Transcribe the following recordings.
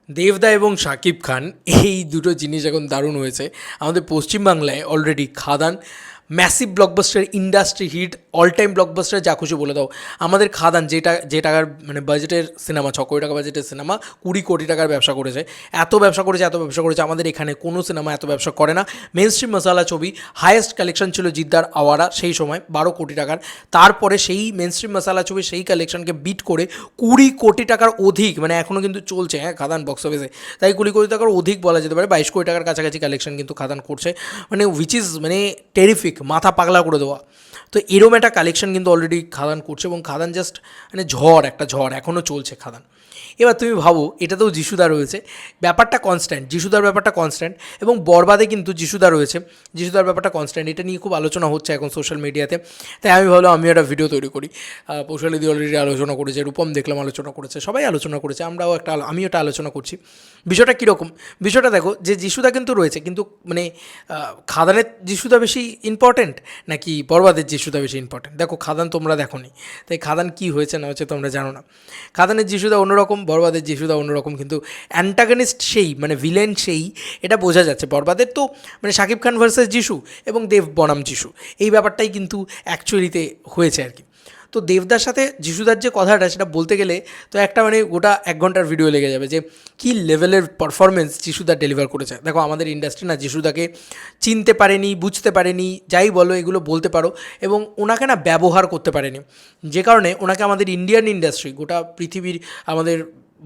দেবদা এবং শাকিব খান এই দুটো জিনিস এখন দারুণ হয়েছে। আমাদের পশ্চিমবাংলায় already Khadaan massive blockbuster, industry hit, all time blockbuster, যা খুশি বলে দাও। আমাদের খাদান যে টাকার মানে বাজেটের সিনেমা, 6 কোটি টাকা বাজেটের সিনেমা 20 কোটি টাকার ব্যবসা করেছে। এত ব্যবসা করেছে আমাদের এখানে কোনো সিনেমা এত ব্যবসা করে না। মেন স্ট্রিম মশালা ছবি হায়েস্ট কালেকশন ছিল জিদ্দার আওয়ারা সেই সময় 12 কোটি টাকার। তারপরে সেই মেন স্ট্রিম মশালা ছবি সেই কালেকশনকে বিট করে 20 কোটি টাকার অধিক, মানে এখনও কিন্তু চলছে খাদান বক্স অফিসে, তাই 20 কোটি টাকার অধিক বলা যেতে পারে। 22 কোটি টাকার কাছাকাছি কালেকশন কিন্তু খাদান করছে, মানে উইচ ইজ মানে টেরিফিক, মাথা পাগলা করে দেওয়া। তো এরম একটা কালেকশন কিন্তু অলরেডি খাদান করছে এবং খাদান জাস্ট মানে একটা ঝড় এখনও চলছে খাদান। এবার তুমি ভাবো, এটাতেও যিশুদা রয়েছে, ব্যাপারটা কনস্ট্যান্ট, যিশুদার ব্যাপারটা কনস্ট্যান্ট, এবং বরবাদে কিন্তু যিশুদা রয়েছে, যিশুদার ব্যাপারটা কনস্ট্যান্ট। এটা নিয়ে খুব আলোচনা হচ্ছে এখন সোশ্যাল মিডিয়াতে, তাই আমি ভাবলাম আমি একটা ভিডিও তৈরি করি। পৌশালিদি অলরেডি আলোচনা করেছে, রূপম দেখলাম আলোচনা করেছে, সবাই আলোচনা করেছে, আমিও একটা আলোচনা করছি। বিষয়টা কীরকম? বিষয়টা দেখো যে যিশুদা কিন্তু রয়েছে, কিন্তু মানে খাদানের যিশুদা বেশি ইম্পর্ট্যান্ট নাকি বরবাদের যিশুদা বেশি ইম্পর্ট্যান্ট? দেখো, খাদান তোমরা দেখো নি, তাই খাদান কী হয়েছে না হচ্ছে তোমরা জানো না। খাদানের যিশুদা অন্যরকম, বরবাদের যিশুদা অন্যরকম, কিন্তু অ্যান্টাগনিস্ট সেই, মানে ভিলেন সেই, এটা বোঝা যাচ্ছে। বরবাদের তো মানে শাকিব খান ভার্সেস যিশু এবং দেব বনাম যিশু, এই ব্যাপারটাই কিন্তু অ্যাকচুয়ালিতে হয়েছে আর কি। তো দেবদার সাথে যিশুদার যে কথাটা, সেটা বলতে গেলে তো একটা মানে গোটা 1 ঘন্টার ভিডিও লেগে যাবে, যে কী লেভেলের পারফরমেন্স যিশুদার ডেলিভার করেছে। দেখো, আমাদের ইন্ডাস্ট্রি না যিশুদাকে চিনতে পারেনি, বুঝতে পারেনি, যাই বলো এগুলো বলতে পারো, এবং ওনাকে না ব্যবহার করতে পারেনি, যে কারণে ওনাকে আমাদের ইন্ডিয়ান ইন্ডাস্ট্রি, গোটা পৃথিবীর আমাদের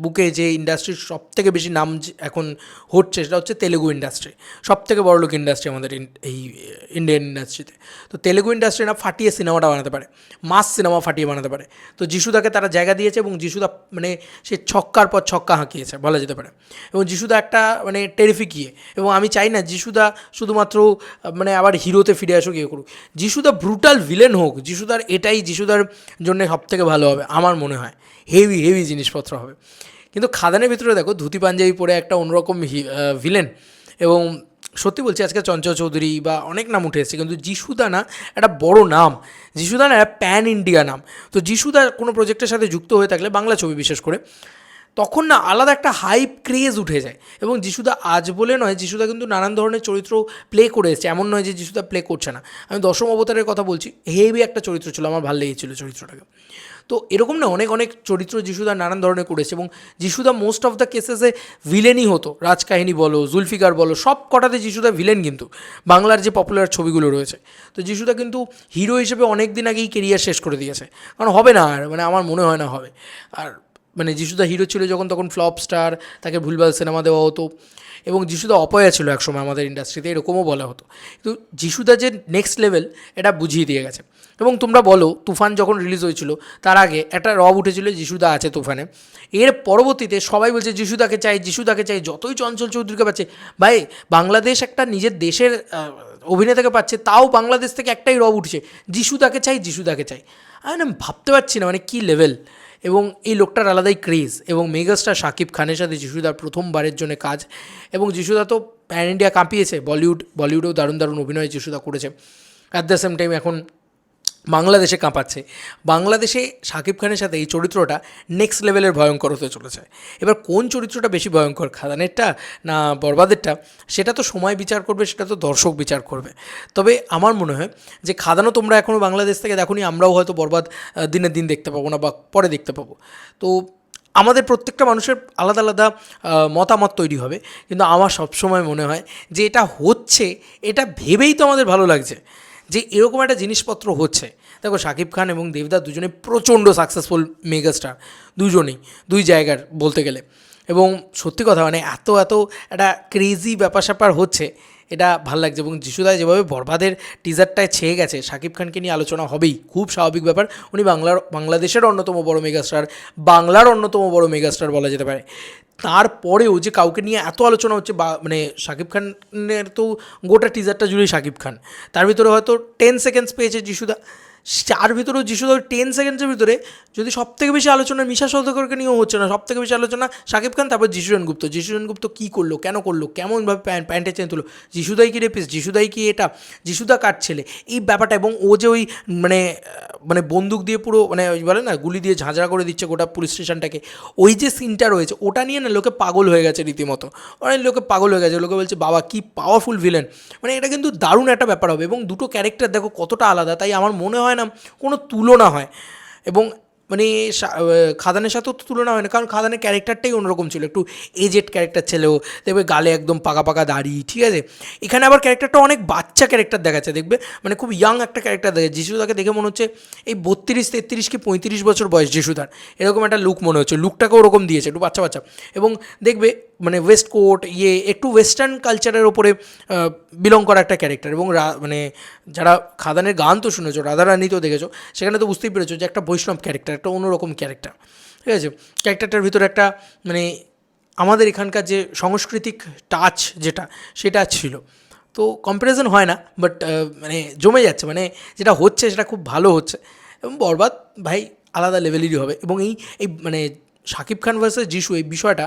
বুকে যে ইন্ডাস্ট্রির সবথেকে বেশি নাম এখন হচ্ছে, সেটা হচ্ছে তেলেগু ইন্ডাস্ট্রি। সবথেকে বড়লোক ইন্ডাস্ট্রি আমাদের এই ইন্ডিয়ান ইন্ডাস্ট্রিতে। তো তেলেগু ইন্ডাস্ট্রি না ফাটিয়ে সিনেমাটা বানাতে পারে, মাস সিনেমা ফাটিয়ে বানাতে পারে। তো যিশুদাকে তারা জায়গা দিয়েছে এবং যিশুদা মানে সে ছক্কার পর ছক্কা হাঁকিয়েছে বলা যেতে পারে। এবং যিশুদা একটা মানে টেরিফিক ইয়ে, এবং আমি চাই না যিশুদা শুধুমাত্র মানে আবার হিরোতে ফিরে আসুক, ইয়ে করুক। যিশুদা ব্রুটাল ভিলেন হোক, যিশুদার এটাই যিশুদার জন্য সবথেকে ভালো হবে আমার মনে হয়। হেভি হেভি জিনিসপত্র হবে। কিন্তু খাদানের ভিতরে দেখো, ধুতি পাঞ্জাবি পরে একটা অন্যরকম ভিলেন, এবং সত্যি বলছি, আজকে চঞ্চল চৌধুরী বা অনেক নাম উঠে এসেছে, কিন্তু যিশুদা না একটা বড় নাম, যিশুদা না একটা প্যান ইন্ডিয়া নাম। তো যিশুদা কোনো প্রজেক্টের সাথে যুক্ত হয়ে থাকলে, বাংলা ছবি বিশেষ করে, তখন না আলাদা একটা হাইপ ক্রেজ উঠে যায়। এবং যিশুদা আজ বলে নয়, যিশুদা কিন্তু নানান ধরনের চরিত্র প্লে করে এসেছে, এমন নয় যে যিশুদা প্লে করছে না। আমি দশম অবতারের কথা বলছি, হেভি একটা চরিত্র ছিল, আমার ভালো লেগেছিলো চরিত্রটাকে। তো এরকম না অনেক অনেক চরিত্র যিশুদা নানান ধরনের করেছে, এবং যিশুদা মোস্ট অফ দ্য কেসেসে ভিলেনই হতো। রাজকাহিনী বলো, জুলফিকার বলো, সব কটাতে যিশুদা ভিলেন, কিন্তু বাংলার যে পপুলার ছবিগুলো রয়েছে। তো যিশুদা কিন্তু হিরো হিসেবে অনেক দিন আগেই কেরিয়ার শেষ করে দিয়েছে, কারণ হবে না আর, মানে আমার মনে হয় না হবে আর। মানে যিশুদা হিরো ছিল যখন, তখন ফ্লপ স্টার, তাকে ভুলভাল সিনেমা দেওয়া হতো, এবং যিশুদা অপয়া ছিল একসময় আমাদের ইন্ডাস্ট্রিতে, এরকমও বলা হতো। কিন্তু যিশুদা যে নেক্সট লেভেল, এটা বুঝিয়ে দিয়ে গেছে। এবং তোমরা বলো, তুফান যখন রিলিজ হয়েছিল, তার আগে একটা রব উঠেছিল যিশুদা আছে তুফানে। এর পরবর্তীতে সবাই বলছে যিশুদাকে চাই, যিশুদাকে চাই, যতই চঞ্চল চৌধুরীকে পাচ্ছে। ভাই, বাংলাদেশ একটা নিজের দেশের অভিনেতাকে পাচ্ছে, তাও বাংলাদেশ থেকে একটাই রব উঠছে, যিশুদাকে চাই, যিশুদাকে চাই। আমি না ভাবতে পারছি না মানে কী লেভেল। এবং এই লোকটার আলাদাই ক্রেজ, এবং মেগাস্টার শাকিব খানের সাথে যিশুদার প্রথমবারের জন্য কাজ, এবং যিশুদা তো প্যান ইন্ডিয়া কাঁপিয়েছে, বলিউডেও দারুণ দারুণ অভিনয় যিশুদা করেছে। অ্যাট দ্য সেম টাইম এখন বাংলাদেশে কাঁপাচ্ছে। বাংলাদেশে শাকিব খানের সাথে এই চরিত্রটা নেক্সট লেভেলের ভয়ঙ্কর হতে চলেছে। এবার কোন চরিত্রটা বেশি ভয়ঙ্কর, খাদানেরটা না বরবাদেরটা, সেটা তো সময় বিচার করবে, সেটা তো দর্শক বিচার করবে। তবে আমার মনে হয় যে খাদানও তোমরা এখনও বাংলাদেশ থেকে দেখোনি, আমরাও হয়তো বরবাদ দিনের দিন দেখতে পাবো না, বা পরে দেখতে পাবো। তো আমাদের প্রত্যেকটা মানুষের আলাদা আলাদা মতামত তৈরি হবে, কিন্তু আমার সবসময় মনে হয় যে এটা হচ্ছে, এটা ভেবেই তো আমাদের ভালো লাগছে যে এরকম একটা জিনিসপত্র হচ্ছে। দেখো, শাকিব খান এবং দেবদা দুজনে প্রচণ্ড সাকসেসফুল মেগাস্টার, দুজনেই দুই জায়গার বলতে গেলে। এবং সত্যি কথা মানে এত এত একটা ক্রেজি ব্যাপার স্যাপার হচ্ছে, এটা ভাল লাগছে। এবং যিশুদা যেভাবে বরবাদের টিজারটায় ছেয়ে গেছে, শাকিব খানকে নিয়ে আলোচনা হবেই, খুব স্বাভাবিক ব্যাপার। উনি বাংলাদেশের অন্যতম বড় মেগাস্টার, বাংলার অন্যতম বড় মেগাস্টার বলা যেতে পারে। তারপরেও যে কাউকে নিয়ে এত আলোচনা হচ্ছে, বা মানে শাকিব খানের তো গোটা টিজারটা জুড়েই শাকিব খান, তার ভিতরে হয়তো 10 সেকেন্ডস পেয়েছে যিশুদা। তার ভিতরেও যিশুদা ওই 10 সেকেন্ডসের ভিতরে যদি সব থেকে বেশি আলোচনা মিশা সওদাগরকে নিয়েও হচ্ছে না, সব থেকে বেশি আলোচনা শাকিব খান, তারপর যিশু সেনগুপ্ত। যিশু সেনগুপ্ত কী করলো, কেন করলো, কেমনভাবে প্যান্টে চেন তুলো, যিশুদাই কি রেপিস, যিশুদাই কি এটা, যিশুদা কার ছেলে, এই ব্যাপারটা। এবং ও যে ওই মানে মানে বন্দুক দিয়ে পুরো মানে ওই বলে না গুলি দিয়ে ঝাঁঝরা করে দিচ্ছে গোটা পুলিশ স্টেশনটাকে, ওই যে সিনটা রয়েছে ওটা নিয়ে না লোকে পাগল হয়ে গেছে রীতিমতো, অনেক লোকে পাগল হয়ে গেছে, লোকে বলছে বাবা কী পাওয়ারফুল ভিলেন। মানে এটা কিন্তু দারুণ একটা ব্যাপার হবে। এবং দুটো ক্যারেক্টার দেখো কতটা আলাদা, তাই আমার মনে হয় না কোনো তুলনা হয়। এবং মানে খাদানের সাথেও তো তুলনা হয় না, কারণ খাদানের ক্যারেক্টারটাই অন্যরকম ছিল, একটু এজেড ক্যারেক্টার ছেলেও দেখবে, গালে একদম পাকা পাকা দাড়ি, ঠিক আছে। এখানে আবার ক্যারেক্টারটা অনেক বাচ্চা ক্যারেক্টার দেখাচ্ছে, দেখবে মানে খুব ইয়াং একটা ক্যারেক্টার দেখে। যিশুদাকে দেখে মনে হচ্ছে এই 32, 33 কি 35 বছর বয়স যিশুদার, এরকম একটা লুক মনে হচ্ছে, লুকটাকে ওরকম দিয়েছে, একটু বাচ্চা বাচ্চা। এবং দেখবে মানে ওয়েস্ট কোট একটু ওয়েস্টার্ন কালচারের ওপরে বিলং করা একটা ক্যারেক্টার। এবং মানে যারা খাদানের গান তো শুনেছো, রাধারানী তো দেখেছো, সেখানে তো বুঝতেই পেরেছো যে একটা বৈষ্ণব ক্যারেক্টার, একটা অন্যরকম ক্যারেক্টার, ঠিক আছে। ক্যারেক্টারটার ভিতরে একটা মানে আমাদের এখানকার যে সাংস্কৃতিক টাচ যেটা, সেটা ছিল। তো কম্প্যারিজন হয় না, বাট মানে জমে যাচ্ছে, মানে যেটা হচ্ছে সেটা খুব ভালো হচ্ছে। এবং বরবাদ ভাই আলাদা লেভেলেরই হবে। এবং এই এই মানে শাকিব খান ভার্সেস যিশু এই বিষয়টা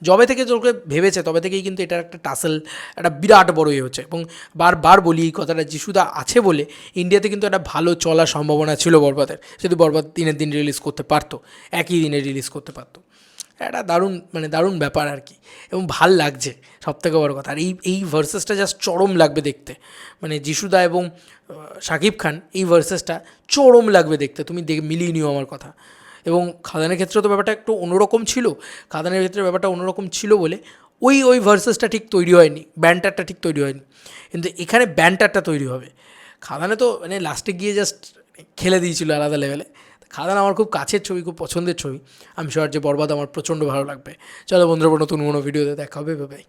যবে থেকে তোকে ভেবেছে তবে থেকেই কিন্তু এটার একটা টাসেল, একটা বিরাট বড় ইয়ে হচ্ছে। এবং বারবার বলি এই কথাটা, যিশুদা আছে বলে ইন্ডিয়াতে কিন্তু একটা ভালো চলার সম্ভাবনা ছিল বরবাদের, যদি বরবাদ দিনের দিন রিলিজ করতে পারতো, একই দিনে রিলিজ করতে পারতো। একটা দারুণ মানে দারুণ ব্যাপার আর কি। এবং ভাল লাগছে সবথেকে বড় কথা। আর এই ভার্সেসটা জাস্ট চরম লাগবে দেখতে, মানে যিশুদা এবং শাকিব খান এই ভার্সেসটা চরম লাগবে দেখতে, তুমি মিলিয়ে নিও আমার কথা। এবং খাদানের ক্ষেত্রে তো ব্যাপারটা একটু অন্যরকম ছিল, খাদানের ক্ষেত্রে ব্যাপারটা অন্যরকম ছিল বলে ওই ভার্সেসটা ঠিক তৈরি হয়নি, ব্যান্টারটা ঠিক তৈরি হয়নি, কিন্তু এখানে ব্যান্টারটা তৈরি হবে। খাদানে তো মানে লাস্টে গিয়ে জাস্ট খেলে দিয়েছিল আলাদা লেভেলে। খাদান আমার খুব কাছের ছবি, খুব পছন্দের ছবি। আমি শিওর যে বরবাদ আমার প্রচণ্ড ভালো লাগবে। চলো বন্ধুরা, নতুন কোনো ভিডিওতে দেখা হবে, বাই।